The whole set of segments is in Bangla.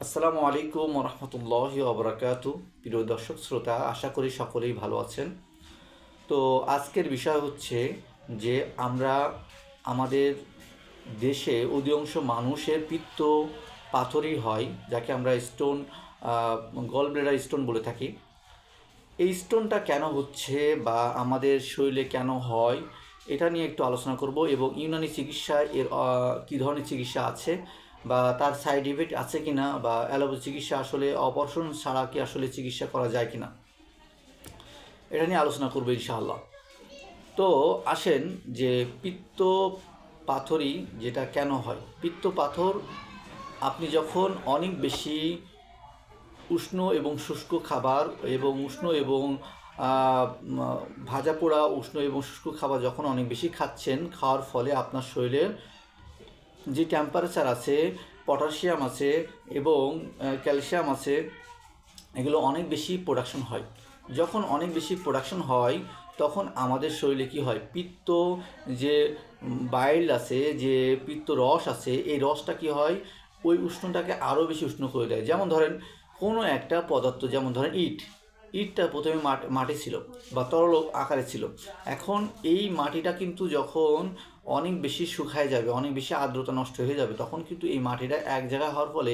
আসসালামু আলাইকুম রহমতুল্লাহি ওবরাকাতু। প্রিয় দর্শক শ্রোতা, আশা করি সকলেই ভালো আছেন। তো আজকের বিষয় হচ্ছে যে আমরা আমাদের দেশে অধিকাংশ মানুষের পিত্ত পাথরই হয়, যাকে আমরা স্টোন গল ব্লেডার স্টোন বলে থাকি। এই স্টোনটা কেন হচ্ছে বা আমাদের শরীরে কেন হয়, এটা নিয়ে একটু আলোচনা করব এবং ইউনানি চিকিৎসায় এর কী ধরনের চিকিৎসা আছে বা তার সাইড ইফেক্ট আছে কি না, বা অ্যালোপ্যাথি চিকিৎসা আসলে অপারেশন ছাড়া কি আসলে চিকিৎসা করা যায় কি না, এটা নিয়ে আলোচনা করবো ইনশাআল্লাহ। তো আসেন যে পিত্ত পাথরই যেটা কেন হয়। পিত্ত পাথর আপনি যখন অনেক বেশি উষ্ণ এবং শুষ্ক খাবার এবং উষ্ণ এবং ভাজা পোড়া উষ্ণ এবং শুষ্ক খাবার যখন অনেক বেশি খাচ্ছেন, খাওয়ার ফলে আপনার শরীরের যে টেম্পারেচার আছে, পটাশিয়াম আছে এবং ক্যালসিয়াম আছে, এগুলো অনেক বেশি প্রোডাকশন হয়। যখন অনেক বেশি প্রোডাকশন হয় তখন আমাদের শরীরে কী হয়, পিত্ত যে বাইল আছে, যে পিত্ত রস আছে, এই রসটা কী হয়, ওই উষ্ণটাকে আরও বেশি উষ্ণ করে দেয়। যেমন ধরেন কোনো একটা পদার্থ, যেমন ধরেন ইটটা প্রথমে মাটি ছিল বা তরল আকারে ছিল। এখন এই মাটিটা কিন্তু যখন অনেক বেশি শুকায় যাবে, অনেক বেশি আর্দ্রতা নষ্ট হয়ে যাবে, তখন কিন্তু এই মাটিটা এক জায়গায় হওয়ার ফলে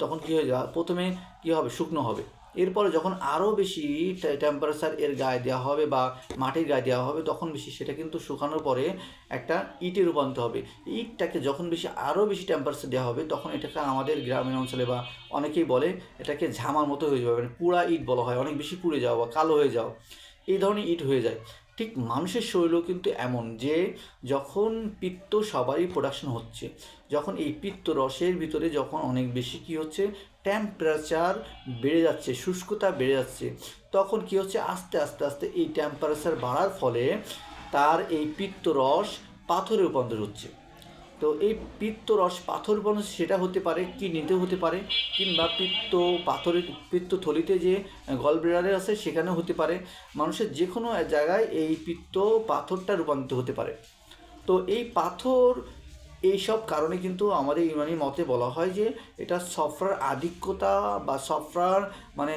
তখন কী হয়ে যাবে, প্রথমে কী হবে, শুকনো হবে। এরপরে যখন আরও বেশি টেম্পারেচার এর গায়ে দেওয়া হবে বা মাটির গায়ে দেওয়া হবে, তখন বেশি সেটা কিন্তু শুকানোর পরে একটা ইটে রূপান্তর হবে। ইটটাকে যখন বেশি আরও বেশি টেম্পারেচার দেওয়া হবে, তখন এটাকে আমাদের গ্রামীণ অঞ্চলে বা অনেকেই বলে এটাকে ঝামার মতো হয়ে যাবে, মানে পুরা ইট বলা হয়, অনেক বেশি পুড়ে যাওয়া বা কালো হয়ে যাওয়া, এই ধরনের ইট হয়ে যায়। ঠিক মানুষের শরীরও কিন্তু এমন, যে যখন পিত্ত সবারই প্রোডাকশন হচ্ছে, যখন এই পিত্ত রসের ভিতরে যখন অনেক বেশি কী হচ্ছে, টেম্পারেচার বেড়ে যাচ্ছে, শুষ্কতা বেড়ে যাচ্ছে, তখন কী হচ্ছে, আস্তে আস্তে আস্তে এই টেম্পারেচার বাড়ার ফলে তার এই পিত্তরস পাথরে রূপান্তর হচ্ছে। তো এই পিত্তরস পাথর রূপান্তর সেটা হতে পারে কিডনিতে হতে পারে, কিংবা পিত্তথলিতে যে গল ব্লাডারে আছে সেখানেও হতে পারে। মানুষের যে কোনো জায়গায় এই পিত্ত পাথরটা রূপান্তরিত হতে পারে। তো এই পাথর, এইসব কারণে কিন্তু আমাদের ইউনানি মতে বলা হয় যে এটা সফরার আধিক্যতা বা সফরার মানে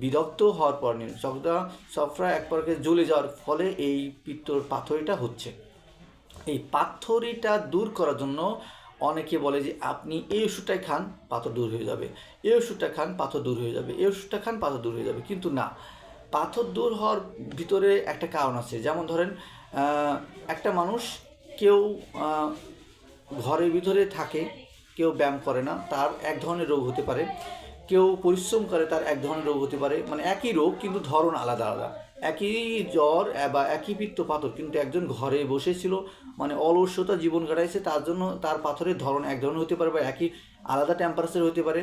বিরক্ত হওয়ার পর নিয়ে সফরা এক প্রকার জ্বলে যাওয়ার ফলে এই পিত্তর পাথরিটা হচ্ছে। এই পাথরিটা দূর করার জন্য অনেকে বলে যে আপনি এই ওষুধটাই খান, পাথর দূর হয়ে যাবে, এই ওষুধটা খান, পাথর দূর হয়ে যাবে, এই ওষুধটা খান, পাথর দূর হয়ে যাবে। কিন্তু না, পাথর দূর হওয়ার ভিতরে একটা কারণ আছে। যেমন ধরেন একটা মানুষ, কেউ ঘরের ভিতরে থাকে, কেউ ব্যায়াম করে না, তার এক ধরনের রোগ হতে পারে। কেউ পরিশ্রম করে, তার এক ধরনের রোগ হতে পারে। মানে একই রোগ কিন্তু ধরন আলাদা আলাদা। একই জ্বর বা একই পিত্ত পাথর, কিন্তু একজন ঘরে বসেছিল, মানে অলসতা জীবন কাটাইছে, তার জন্য তার পাথরের ধরন এক ধরনের হতে পারে বা একই আলাদা টেম্পারেচার হতে পারে।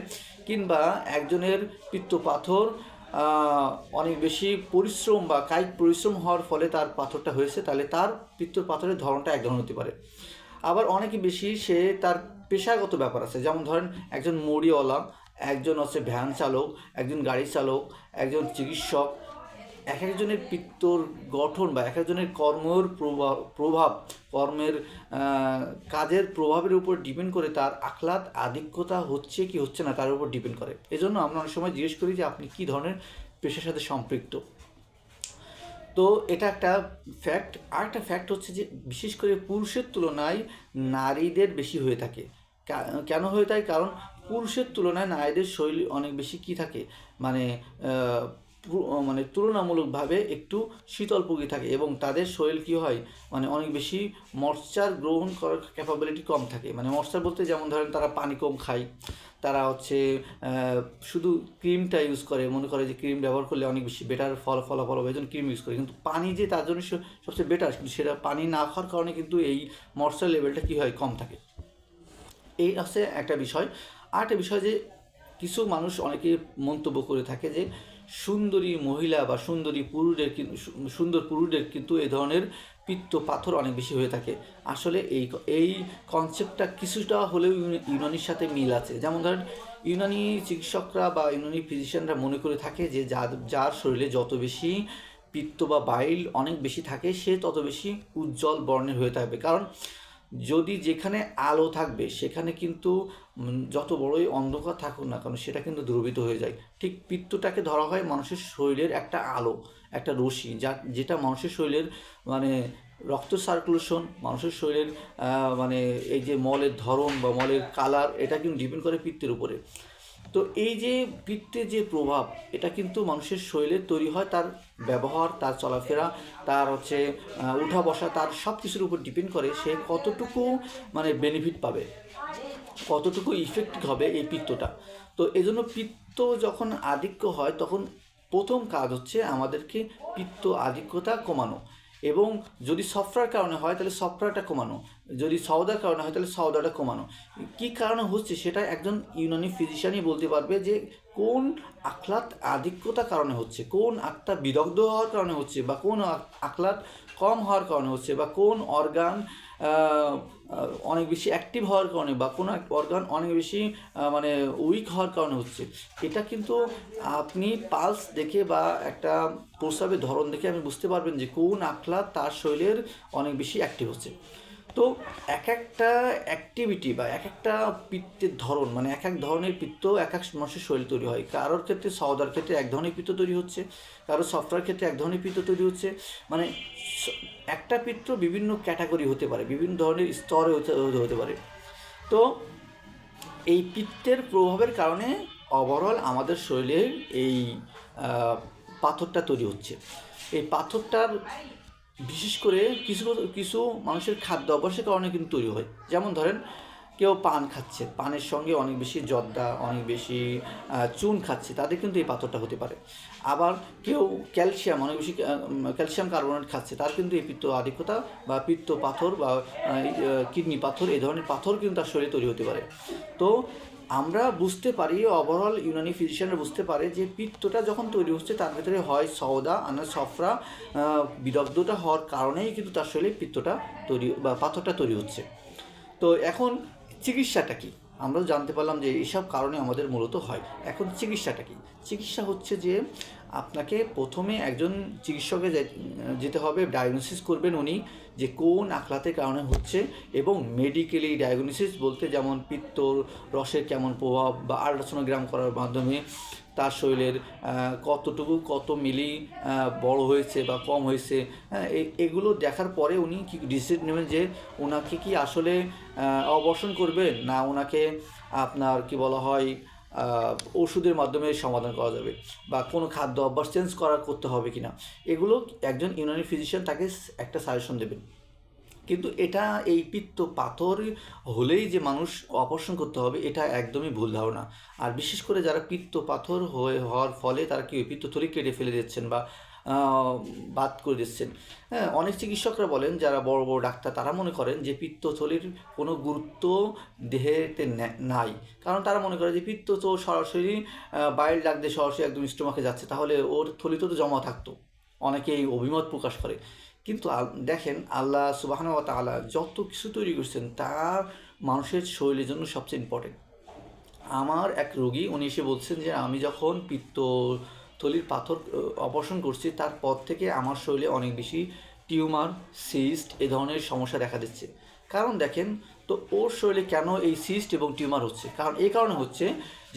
কিংবা একজনের পিত্ত পাথর অনেক বেশি পরিশ্রম বা কায়িক পরিশ্রম হওয়ার ফলে তার পাথরটা হয়েছে, তাহলে তার পিত্তর পাথরের ধরনটা এক ধরনের হতে পারে। আবার অনেকে বেশি সে তার পেশাগত ব্যাপার আছে। যেমন ধরেন একজন মুড়িওয়ালা, একজন হচ্ছে ভ্যান চালক, একজন গাড়ি চালক, একজন চিকিৎসক, এক একজনের পিত্তর গঠন বা এক একজনের কর্মের কাজের প্রভাবের উপর ডিপেন্ড করে তার আখলাত আধিক্যতা হচ্ছে কি হচ্ছে না তার উপর ডিপেন্ড করে। এজন্য আমরা অনেক সময় জিজ্ঞেস করি যে আপনি কী ধরনের পেশার সাথে সম্পৃক্ত। তো এটা একটা ফ্যাক্ট। আর একটা ফ্যাক্ট হচ্ছে যে বিশেষ করে পুরুষের তুলনায় নারীদের বেশি হয়ে থাকে। কেন হয়ে থাকে? কারণ পুরুষের তুলনায় নারীদের শরীর অনেক বেশি কী থাকে, মানে মানে তুলনামূলকভাবে একটু শীতল প্রকৃতি থাকে এবং তাদের শরীর কী হয়, মানে অনেক বেশি ময়েশ্চার গ্রহণ করার ক্যাপাবিলিটি কম থাকে। মানে ময়েশ্চার বলতে যেমন ধরেন তারা পানি কম খায়, তারা হচ্ছে শুধু ক্রিমটা ইউজ করে, মনে করে যে ক্রিম ব্যবহার করলে অনেক বেশি বেটার ফলাফল হবে, এই জন্য ক্রিম ইউজ করে। কিন্তু পানি যে তার জন্য সবচেয়ে বেটার, কিন্তু সেটা পানি না খাওয়ার কারণে কিন্তু এই ময়েশ্চার লেভেলটা কী হয়, কম থাকে। এই আছে একটা বিষয়। আর একটা বিষয় যে কিছু মানুষ অনেকে মন্তব্য করে থাকে যে সুন্দরী মহিলা বা সুন্দর পুরুষদের কিন্তু এই ধরনের পিত্ত পাথর অনেক বেশি হয়ে থাকে। আসলে এই কনসেপ্টটা কিছুটা হলেও ইউনানির সাথে মিল আছে। যেমন ধরেন ইউনানি চিকিৎসকরা বা ইউনানি ফিজিশিয়ানরা মনে করে থাকে যে যার শরীরে যত বেশি পিত্ত বা বাইল অনেক বেশি থাকে, সে তত বেশি উজ্জ্বল বর্ণের হয়ে থাকবে। কারণ যদি যেখানে আলো থাকবে সেখানে কিন্তু যত বড়ই অন্ধকার থাকুক না কেন সেটা কিন্তু দ্রবীত হয়ে যায়। ঠিক পিত্তটাকে ধরা হয় মানুষের শরীরের একটা আলো, একটা রশ্মি, যেটা মানুষের শরীরের মানে রক্ত সার্কুলেশন, মানুষের শরীরের মানে এই যে মলের ধরন বা মলের কালার, এটা কিন্তু ডিপেন্ড করে পিত্তের উপরে। তো এই যে পিত্তের যে প্রভাব, এটা কিন্তু মানুষের শরীরে তৈরি হয় তার ব্যবহার, তার চলাফেরা, তার হচ্ছে উঠা বসা, তার সব কিছুর উপর ডিপেন্ড করে সে কতটুকু মানে বেনিফিট পাবে, কতটুকু ইফেক্টিভ হবে এই পিত্তটা। তো এই জন্য পিত্ত যখন আধিক্য হয় তখন প্রথম কাজ হচ্ছে আমাদেরকে পিত্ত আধিক্যতা কমানো, এবং যদি সফরার কারণে হয় তাহলে সফরাটা কমানো, যদি সওদার কারণে হয় তাহলে সওদাটা কমানো। কী কারণে হচ্ছে সেটা একজন ইউনানি ফিজিশিয়ানই বলতে পারবে যে কোন আখলাত আধিক্যতার কারণে হচ্ছে, কোন আত্মা বিদগ্ধ হওয়ার কারণে হচ্ছে, বা কোন আখলাত কম হওয়ার কারণে হচ্ছে, বা কোন অর্গান অনেক বেশি অ্যাক্টিভ হওয়ার কারণে, বা কোনো এক অর্গান অনেক বেশি মানে উইক হওয়ার কারণে হচ্ছে। এটা কিন্তু আপনি পালস দেখে বা একটা প্রস্রাবের ধরন দেখে আপনি বুঝতে পারবেন যে কোন আখলাত তার শরীরের অনেক বেশি অ্যাক্টিভ হচ্ছে। তো এক একটা অ্যাক্টিভিটি বা এক একটা পিত্তের ধরন, মানে এক এক ধরনের পিত্ত এক এক মানুষের শরীর তৈরি হয়। কারোর ক্ষেত্রে সওদার ক্ষেত্রে এক ধরনের পিত্ত তৈরি হচ্ছে, কারোর সফটওয়্যার ক্ষেত্রে এক ধরনের পিত্ত তৈরি হচ্ছে। মানে একটা পিত্ত বিভিন্ন ক্যাটাগরি হতে পারে, বিভিন্ন ধরনের স্তরে হতে পারে। তো এই পিত্তের প্রভাবের কারণে ওভারঅল আমাদের শরীরের এই পাথরটা তৈরি হচ্ছে। এই পাথরটার বিশেষ করে কিছু কিছু মানুষের খাদ্য অভ্যাসের কারণে কিন্তু তৈরি হয়। যেমন ধরেন কেউ পান খাচ্ছে, পানের সঙ্গে অনেক বেশি জর্দা, অনেক বেশি চুন খাচ্ছে, তাদের কিন্তু এই পাথরটা হতে পারে। আবার কেউ ক্যালসিয়াম, অনেক বেশি ক্যালসিয়াম কার্বনেট খাচ্ছে, তার কিন্তু এই পিত্ত আধিক্যতা বা পিত্ত পাথর বা কিডনি পাথর, এই ধরনের পাথর কিন্তু তার শরীরে তৈরি হতে পারে। তো আমরা বুঝতে পারি, ওভারঅল ইউনানি ফিজিশিয়ানরা বুঝতে পারে যে পিত্তটা যখন তৈরি হচ্ছে তার ভেতরে হয় সওদা আর সফরা বিদগ্ধতা হওয়ার কারণেই কিন্তু তার শরীরে পিত্তটা তৈরি বা পাথরটা তৈরি হচ্ছে। তো এখন চিকিৎসাটা কী, আমরা জানতে পারলাম যে এইসব কারণে আমাদের মূলত হয়। এখন চিকিৎসাটা কী? চিকিৎসা হচ্ছে যে আপনাকে প্রথমে একজন চিকিৎসকে যেতে হবে, ডায়াগনোসিস করবেন উনি যে কোন আখলাতের কারণে হচ্ছে, এবং মেডিকেলি ডায়াগনোসিস বলতে যেমন পিত্ত রসের কেমন প্রভাব, বা আল্ট্রাসোনোগ্রাম করার মাধ্যমে তার শরীরের কতটুকু কত মিলি বড় হয়েছে বা কম হয়েছে, এগুলো দেখার পরে উনি কি ডিসিশন নেবেন যে ওনাকে কি আসলে অবর্ষণ করবেন, না ওনাকে আপনার কি বলা হয় ওষুধের মাধ্যমে সমাধান করা যাবে, বা কোনো খাদ্য অভ্যাস চেঞ্জ করতে হবে কিনা। এগুলো একজন ইউনানি ফিজিশিয়ান তাকে একটা সাজেশন দেবেন। কিন্তু এটা এই পিত্ত পাথর হলেই যে মানুষ অপারেশন করতে হবে, এটা একদমই ভুল ধারণা। আর বিশেষ করে যারা পিত্ত পাথর হওয়ার ফলে তারা কি পিত্তথলি কেটে ফেলে দিচ্ছেন বা বাদ করে দিচ্ছেন। হ্যাঁ, অনেক চিকিৎসকরা বলেন, যারা বড় বড় ডাক্তার, তারা মনে করেন যে পিত্তথলির কোনো গুরুত্ব দেহেতে নাই, কারণ তারা মনে করে যে পিত্ত তো সরাসরি বাইল ডাক দিয়ে সরাসরি একদম স্টোমাকে যাচ্ছে, তাহলে ওর থলিতে তো জমা থাকতো। অনেকেই অভিমত প্রকাশ করে। কিন্তু দেখেন, আল্লাহ সুবহানাহু ওয়া তাআলা যত কিছু তৈরি করছেন তা মানুষের শরীরের জন্য সবচেয়ে ইম্পর্টেন্ট। আমার এক রোগী, উনি এসে বলছেন যে আমি যখন পিত্তথলির পাথর অপারেশন করছি তারপর থেকে আমার শরীরে অনেক বেশি টিউমার, সিস্ট এ ধরনের সমস্যা দেখা দিচ্ছে। কারণ দেখেন তো ওর শরীরে কেন এই সিস্ট এবং টিউমার হচ্ছে, কারণ এই কারণে হচ্ছে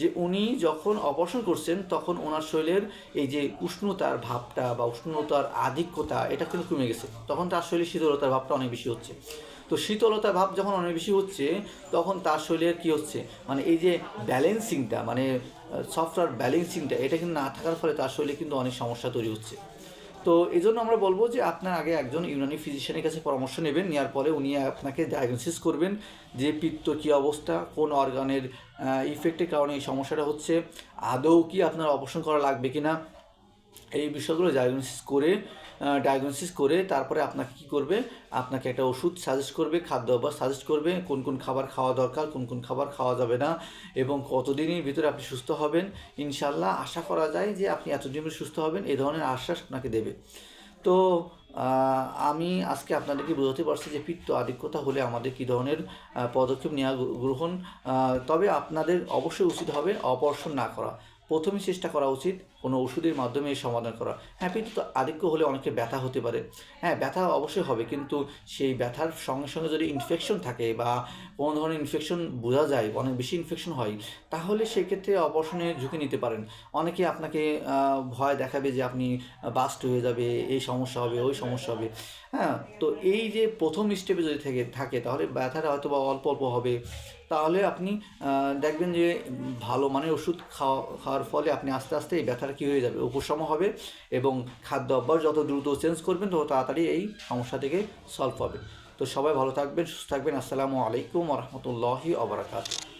যে উনি যখন অপারেশন করছেন তখন ওনার শরীরের এই যে উষ্ণতার ভাবটা বা উষ্ণতার আধিক্যতা, এটা কিন্তু কমে গেছে, তখন তার শরীরে শীতলতার ভাবটা অনেক বেশি হচ্ছে। তো শীতলতার ভাব যখন অনেক বেশি হচ্ছে তখন তার শরীরের কী হচ্ছে, মানে এই যে ব্যালেন্সিংটা, মানে সফটওয়্যার ব্যালেন্সিংটা, এটা কিন্তু না থাকার ফলে তার শরীরে কিন্তু অনেক সমস্যা তৈরি হচ্ছে। তো এই জন্য আমরা বলবো যে আপনার আগে একজন ইউনানি ফিজিশিয়ানের কাছে পরামর্শ নেবেন, নেওয়ার পরে উনি আপনাকে ডায়াগনোসিস করবেন যে পিত্ত কী অবস্থা, কোন অর্গানের ইফেক্টের কারণে এই সমস্যাটা হচ্ছে, আদৌ কি আপনার অপারেশন করা লাগবে কি না, এই বিষয়গুলো ডায়াগনোসিস করে তারপরে আপনাকে কী করবে, আপনাকে একটা ওষুধ সাজেস্ট করবে, খাদ্য অভ্যাস সাজেস্ট করবে, কোন কোন খাবার খাওয়া দরকার, কোন কোন খাবার খাওয়া যাবে না, এবং কতদিনের ভিতরে আপনি সুস্থ হবেন। ইনশাল্লাহ আশা করা যায় যে আপনি এতদিনের সুস্থ হবেন, এই ধরনের আশ্বাস আপনাকে দেবে। তো আমি আজকে আপনাদেরকে বোঝাতে পারছি যে পিত্ত আধিক্যতা হলে আমাদের কী ধরনের পদক্ষেপ নেওয়া গ্রহণ। তবে আপনাদের অবশ্যই উচিত হবে অপারেশন না করা, প্রথমে চেষ্টা করা উচিত কোনো ওষুধের মাধ্যমে এই সমাধান করা। হ্যাঁ, পিত্ত আধিক্য হলে অনেকে ব্যথা হতে পারে। হ্যাঁ, ব্যথা অবশ্যই হবে, কিন্তু সেই ব্যথার সঙ্গে সঙ্গে যদি ইনফেকশন থাকে বা কোনো ধরনের ইনফেকশন বোঝা যায়, অনেক বেশি ইনফেকশন হয়, তাহলে সেক্ষেত্রে অপারেশনের ঝুঁকি নিতে পারেন। অনেকে আপনাকে ভয় দেখাবে যে আপনি বাস্ট হয়ে যাবে, এই সমস্যা হবে, ওই সমস্যা হবে। হ্যাঁ, তো এই যে প্রথম স্টেপে যদি থাকে তাহলে ব্যথাটা হয়তো বা অল্প অল্প হবে। তাহলে আপনি দেখবেন যে ভালো মানের ওষুধ খাওয়ার ফলে আপনি আস্তে আস্তে এই ব্যথাটা কী হয়ে যাবে, উপশম হবে, এবং খাদ্য অভ্যাস যত দ্রুত চেঞ্জ করবেন তত তাড়াতাড়ি এই সমস্যা থেকে সলভ হবে। তো সবাই ভালো থাকবেন, সুস্থ থাকবেন। আসসালামু আলাইকুম ওয়া রাহমাতুল্লাহি ওয়া বারাকাতুহু।